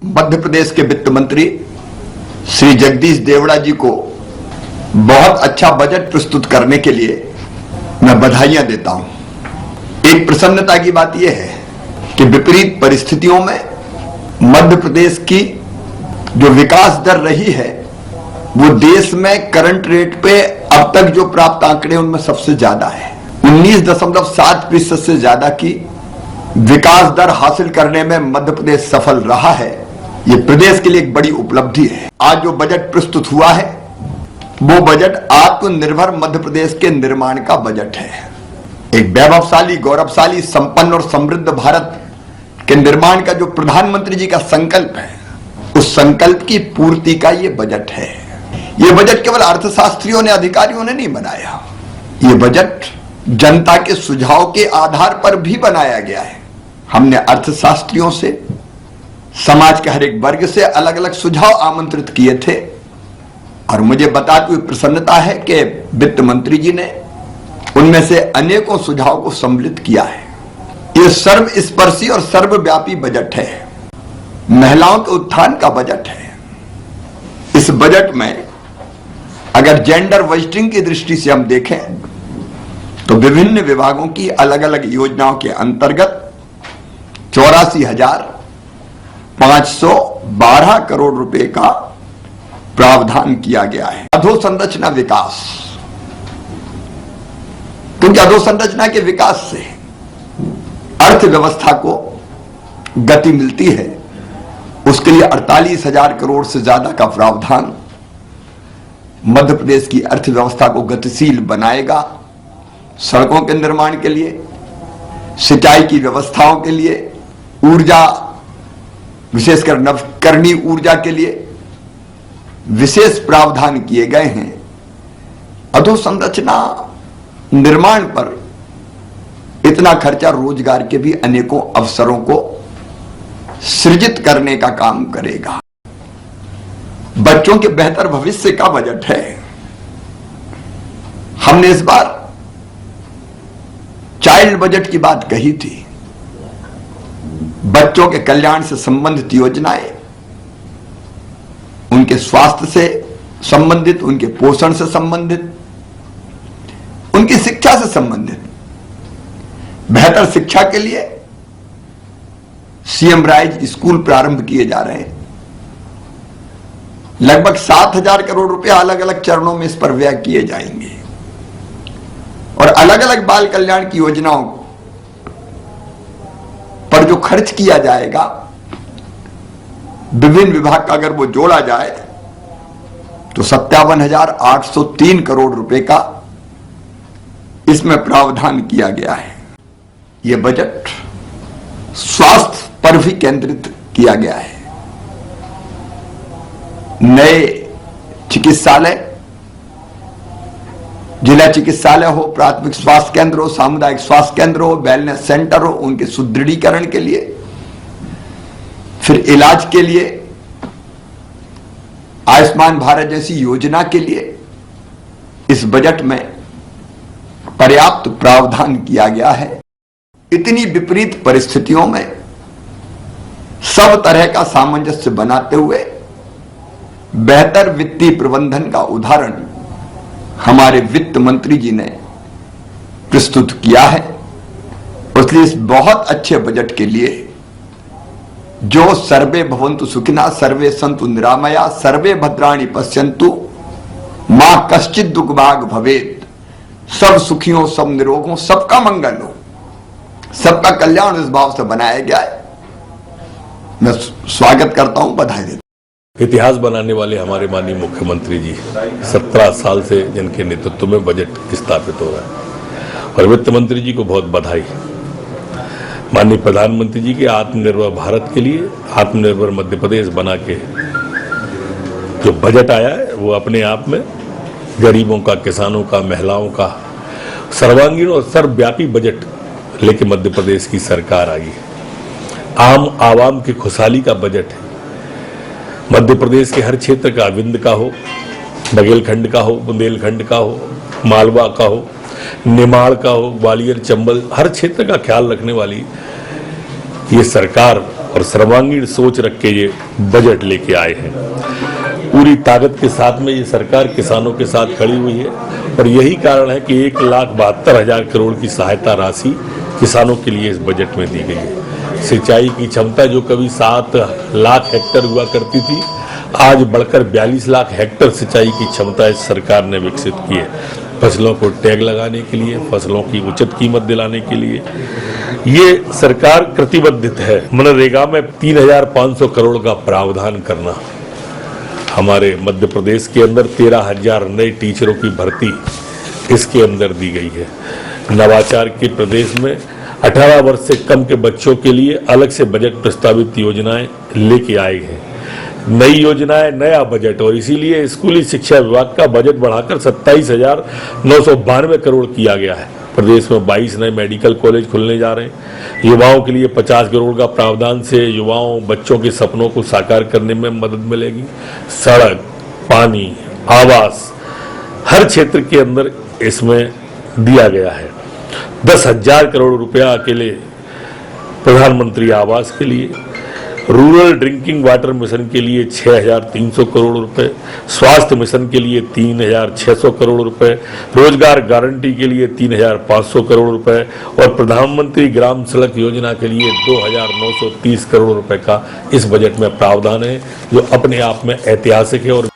मध्य प्रदेश के वित्त मंत्री श्री जगदीश देवड़ा जी को बहुत अच्छा बजट प्रस्तुत करने के लिए मैं बधाइयां देता हूं। एक प्रसन्नता की बात यह है कि विपरीत परिस्थितियों में मध्य प्रदेश की जो विकास दर रही है वो देश में करंट रेट पे अब तक जो प्राप्त आंकड़े उनमें सबसे ज्यादा है। 19.7% से ज्यादा की विकास दर हासिल करने में मध्य प्रदेश सफल रहा है। ये प्रदेश के लिए एक बड़ी उपलब्धि है। आज जो बजट प्रस्तुत हुआ है वो बजट आत्मनिर्भर मध्य प्रदेश के निर्माण का बजट है। एक वैभवशाली, गौरवशाली, संपन्न और समृद्ध भारत के निर्माण का जो प्रधानमंत्री जी का संकल्प है उस संकल्प की पूर्ति का ये बजट है। ये बजट केवल अर्थशास्त्रियों ने, अधिकारियों ने नहीं बनाया। ये बजट जनता के सुझाव के आधार पर भी बनाया गया है। हमने अर्थशास्त्रियों से, समाज के हर एक वर्ग से अलग अलग सुझाव आमंत्रित किए थे और मुझे बताते हुए प्रसन्नता है कि वित्त मंत्री जी ने उनमें से अनेकों सुझाव को सम्मिलित किया है। यह सर्वस्पर्शी और सर्वव्यापी बजट है। महिलाओं के उत्थान का बजट है। इस बजट में अगर जेंडर बजटिंग की दृष्टि से हम देखें तो विभिन्न विभागों की अलग अलग योजनाओं के अंतर्गत 84,512 करोड़ रुपए का प्रावधान किया गया है। अधोसंरचना विकास, क्योंकि अधोसंरचना के विकास से अर्थव्यवस्था को गति मिलती है। उसके लिए 48,000 करोड़ से ज्यादा का प्रावधान मध्य प्रदेश की अर्थव्यवस्था को गतिशील बनाएगा। सड़कों के निर्माण के लिए, सिंचाई की व्यवस्थाओं के लिए, ऊर्जा, विशेषकर नवीकरणीय ऊर्जा के लिए विशेष प्रावधान किए गए हैं। अधोसंरचना निर्माण पर इतना खर्चा रोजगार के भी अनेकों अवसरों को सृजित करने का काम करेगा। बच्चों के बेहतर भविष्य का बजट है। हमने इस बार चाइल्ड बजट की बात कही थी। बच्चों के कल्याण से संबंधित योजनाएं, उनके स्वास्थ्य से संबंधित, उनके पोषण से संबंधित, उनकी शिक्षा से संबंधित, बेहतर शिक्षा के लिए सीएम राइज स्कूल प्रारंभ किए जा रहे हैं। लगभग 7,000 करोड़ रुपए अलग अलग चरणों में इस पर व्यय किए जाएंगे और अलग अलग बाल कल्याण की योजनाओं पर जो खर्च किया जाएगा विभिन्न विभाग का अगर वो जोड़ा जाए तो 57,803 करोड़ रुपए का इसमें प्रावधान किया गया है। यह बजट स्वास्थ्य पर भी केंद्रित किया गया है। नए चिकित्सालय, जिला चिकित्सालय हो, प्राथमिक स्वास्थ्य केंद्र हो, सामुदायिक स्वास्थ्य केंद्र हो, वेलनेस सेंटर हो, उनके सुदृढ़ीकरण के लिए, फिर इलाज के लिए, आयुष्मान भारत जैसी योजना के लिए इस बजट में पर्याप्त प्रावधान किया गया है। इतनी विपरीत परिस्थितियों में सब तरह का सामंजस्य बनाते हुए बेहतर वित्तीय प्रबंधन का उदाहरण हमारे वित्त मंत्री जी ने प्रस्तुत किया है। इसलिए इस बहुत अच्छे बजट के लिए जो सर्वे भवन्तु सुखिनः, सर्वे सन्तु निरामया, सर्वे भद्राणि पश्यन्तु मां कश्चित् दुर्भाग् भवेत्, सब सुखियों, सब निरोग हो, सबका मंगल हो, सबका कल्याण इस भाव से बनाया गया है। मैं स्वागत करता हूं, बधाई देता हूं। इतिहास बनाने वाले हमारे माननीय मुख्यमंत्री जी 17 साल से जिनके नेतृत्व में बजट स्थापित हो रहा है और वित्त मंत्री जी को बहुत बधाई। माननीय प्रधानमंत्री जी के आत्मनिर्भर भारत के लिए आत्मनिर्भर मध्य प्रदेश बना के जो बजट आया है वो अपने आप में गरीबों का, किसानों का, महिलाओं का सर्वांगीण और सर्वव्यापी बजट लेके मध्य प्रदेश की सरकार आई है। आम आवाम की खुशहाली का बजट है। मध्य प्रदेश के हर क्षेत्र का, विंध्य का हो, बघेलखंड का हो, बुंदेलखंड का हो, मालवा का हो, निमाड़ का हो, ग्वालियर, चंबल, हर क्षेत्र का ख्याल रखने वाली ये सरकार और सर्वांगीण सोच रख के ये बजट लेके आए हैं। पूरी ताकत के साथ में ये सरकार किसानों के साथ खड़ी हुई है और यही कारण है कि 1,72,000 करोड़ की सहायता राशि किसानों के लिए इस बजट में दी गई है। सिंचाई की क्षमता जो कभी 7 लाख हेक्टेयर हुआ करती थी, आज बढ़कर 42 लाख हेक्टेयर सिंचाई की क्षमता इस सरकार ने विकसित की है। फसलों को टैग लगाने के लिए, फसलों की उचित कीमत दिलाने के लिए ये सरकार प्रतिबद्ध है। मनरेगा में 3,500 करोड़ का प्रावधान करना, हमारे मध्य प्रदेश के अंदर 13,000 नए टीचरों की भर्ती इसके अंदर दी गई है। नवाचार के प्रदेश में 18 वर्ष से कम के बच्चों के लिए अलग से बजट प्रस्तावित योजनाएं लेके आए हैं। नई योजनाएं, नया बजट, और इसीलिए स्कूली शिक्षा विभाग का बजट बढ़ाकर 27,992 करोड़ किया गया है। प्रदेश में 22 नए मेडिकल कॉलेज खुलने जा रहे हैं। युवाओं के लिए 50 करोड़ का प्रावधान से युवाओं, बच्चों के सपनों को साकार करने में मदद मिलेगी। सड़क, पानी, आवास, हर क्षेत्र के अंदर इसमें दिया गया है। 10,000 करोड़ रुपया अकेले प्रधानमंत्री आवास के लिए, रूरल ड्रिंकिंग वाटर मिशन के लिए 6,300 करोड़ रुपए, स्वास्थ्य मिशन के लिए 3,600 करोड़ रुपए, रोजगार गारंटी के लिए 3,500 करोड़ रुपए और प्रधानमंत्री ग्राम सड़क योजना के लिए 2,930 करोड़ रुपए का इस बजट में प्रावधान है, जो अपने आप में ऐतिहासिक है। और